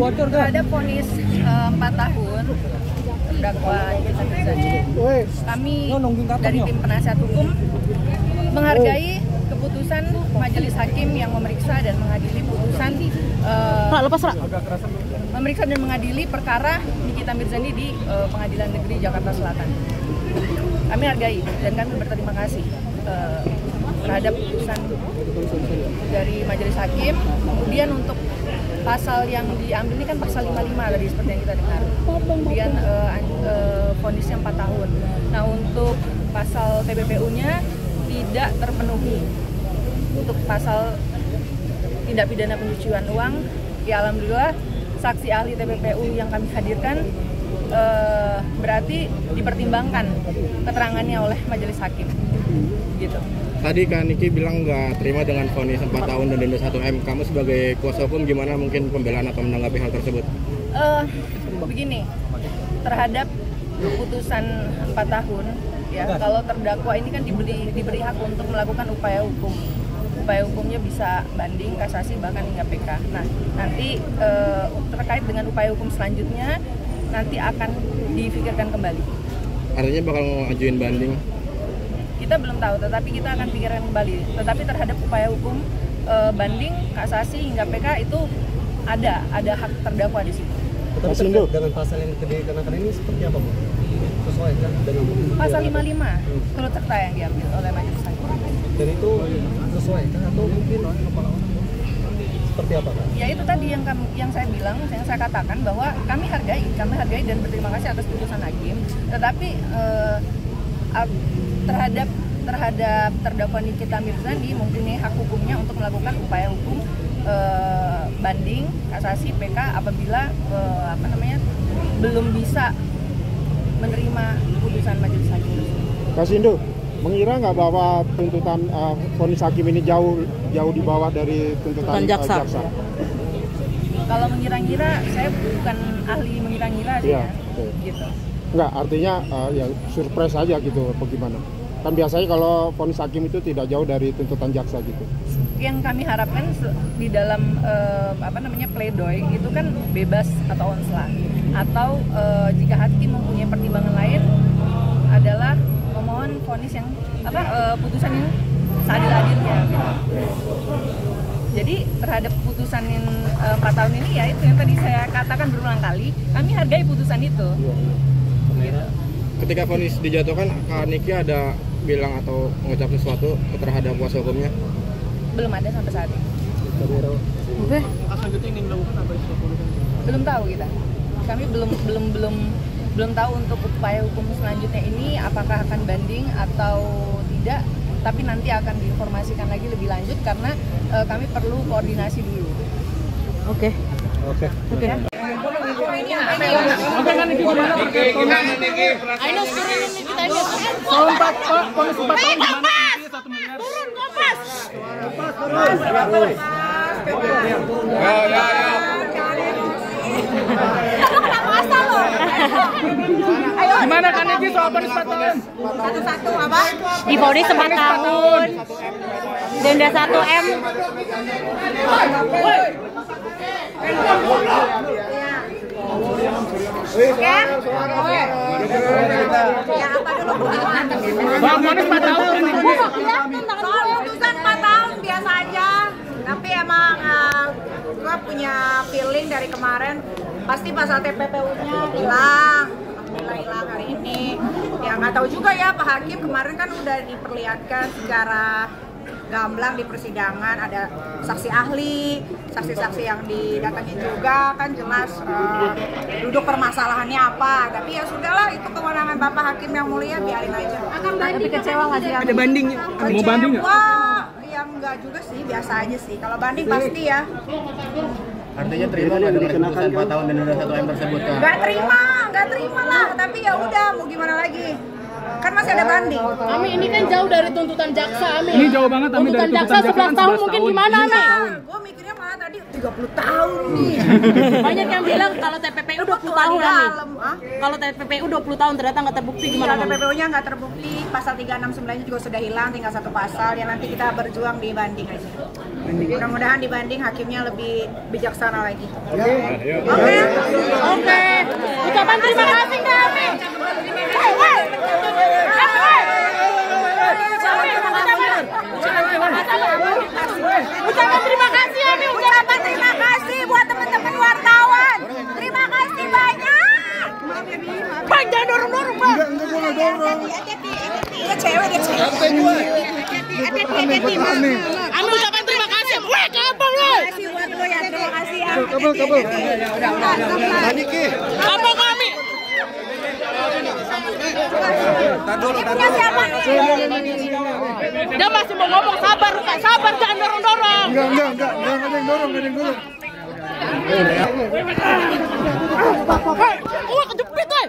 Terhadap vonis 4 tahun terdakwa Nikita Mirzani, kami dari tim penasihat hukum menghargai keputusan majelis hakim yang memeriksa dan mengadili putusan memeriksa dan mengadili perkara Nikita Mirzani di Pengadilan Negeri Jakarta Selatan. Kami hargai dan kami berterima kasih terhadap putusan dari majelis hakim. Kemudian untuk pasal yang diambil ini kan pasal 55 tadi seperti yang kita dengar. Kemudian vonisnya 4 tahun. Nah, untuk pasal TPPU-nya tidak terpenuhi. Untuk pasal tindak pidana pencucian uang, ya alhamdulillah saksi ahli TPPU yang kami hadirkan berarti dipertimbangkan keterangannya oleh majelis hakim. Gitu. Tadi Kak Niki bilang nggak terima dengan vonis 4 tahun dan denda 1M. Kamu sebagai kuasa hukum gimana mungkin pembelaan atau menanggapi hal tersebut? Begini, terhadap keputusan 4 tahun, ya kalau terdakwa ini kan diberi hak untuk melakukan upaya hukum. Upaya hukumnya bisa banding, kasasi, bahkan hingga PK. Nah, nanti terkait dengan upaya hukum selanjutnya nanti akan difikirkan kembali. Artinya bakal ngajuin banding? Kita belum tahu, tetapi kita akan pikirkan kembali. Tetapi terhadap upaya hukum banding, kasasi hingga PK itu ada hak terdakwa di situ. Tapi dengan pasal yang dikenakan ini seperti apa, Bu? Sesuai kan dengan pasal 55 turut serta yang diambil oleh majelis hakim. Dan itu sesuai kan atau mungkin seperti apa, Kak? Ya itu tadi yang saya bilang, yang saya katakan bahwa kami hargai dan berterima kasih atas putusan hakim. Tetapi terhadap terdakwa Nikita Mirzani mempunyai hak hukumnya untuk melakukan upaya hukum banding, kasasi, PK apabila belum bisa menerima putusan majelis hakim. Kak Sindu, mengira nggak bahwa tuntutan vonis hakim ini jauh di bawah dari tuntutan jaksa? Kalau mengira-ngira, saya bukan ahli mengira-ngira sih ya. Gitu. Enggak, artinya ya surprise aja gitu, bagaimana? Kan biasanya kalau vonis hakim itu tidak jauh dari tuntutan jaksa gitu. Yang kami harapkan di dalam pledoi itu kan bebas atau onslah, atau jika hakim mempunyai pertimbangan lain adalah memohon vonis yang putusan yang seadil-adilnya gitu. Jadi terhadap putusan yang 4 tahun ini ya itu yang tadi saya katakan berulang kali, kami hargai putusan itu. Ketika vonis dijatuhkan, Kak Niki ada bilang atau mengucap sesuatu terhadap kuasa hukumnya? Belum ada sampai saat ini. Oke. Belum tahu kita. Kami belum tahu untuk upaya hukum selanjutnya ini apakah akan banding atau tidak. Tapi nanti akan diinformasikan lagi lebih lanjut karena kami perlu koordinasi dulu. Oke. Ayo turunin kita ini. Turun kompas. Gimana Kak Niki soal vonis 4 tahun? Satu-satu apa? Divonis 4 tahun. Denda 1M. Bang, vonis 4 tahun. Soal putusan 4 tahun biasa aja. Tapi emang gua punya feeling dari kemarin pasti pasal TPPU-nya hilang. Alhamdulillah hilang hari ini. Ya nggak tahu juga ya Pak Hakim kemarin kan udah diperlihatkan secara gamblang di persidangan, ada saksi ahli, saksi-saksi yang didatangin juga kan jelas duduk permasalahannya apa. Tapi ya sudahlah, itu kewenangan Bapak Hakim yang mulia, biarin aja. Tapi kecewa nggak sih? Ada banding? Mau banding nggak? Wah, yang enggak juga sih, biasa aja sih. Kalau banding pasti ya. Artinya terima nggak dengan putusan 4 tahun dan denda 1M tersebut, Kak? Nggak terima lah. Tapi ya udah, mau gimana lagi? Kan masih ada banding. Ami, ini kan jauh dari tuntutan jaksa, Ami. Ini jauh banget, Ami, dari tuntutan jaksa 11 tahun mungkin gimana, Ami? Gue mikirnya malah tadi 30 tahun nih. Banyak yang bilang kalau TPPU 20 tahun, Ami. Kalau TPPU 20 tahun ternyata nggak terbukti, gimana? Iya, TPPU-nya nggak terbukti. Pasal 369-nya juga sudah hilang, tinggal satu pasal yang nanti kita berjuang di banding aja. Mudah-mudahan dibanding hakimnya lebih bijaksana lagi. Oke. Ucapan terima kasih kami. Ucapan terima kasih Ami. Ucapan terima kasih buat teman-teman wartawan. Terima kasih banyak. Bang, jangan dorong-dorong, Bang. Enggak boleh dorong. Dia cewek. Ami ucapan terima kasih. Weh, kabel lo. Terima kasih buat lo ya. Terima kasih ya. Kabel. Niki. Kabel kami. Punya siapa nih? Dia masih mau ngomong, sabar, Kak. Sabar, jangan dorong-dorong. Enggak ada yang dorong, Wah, kejepit, woy.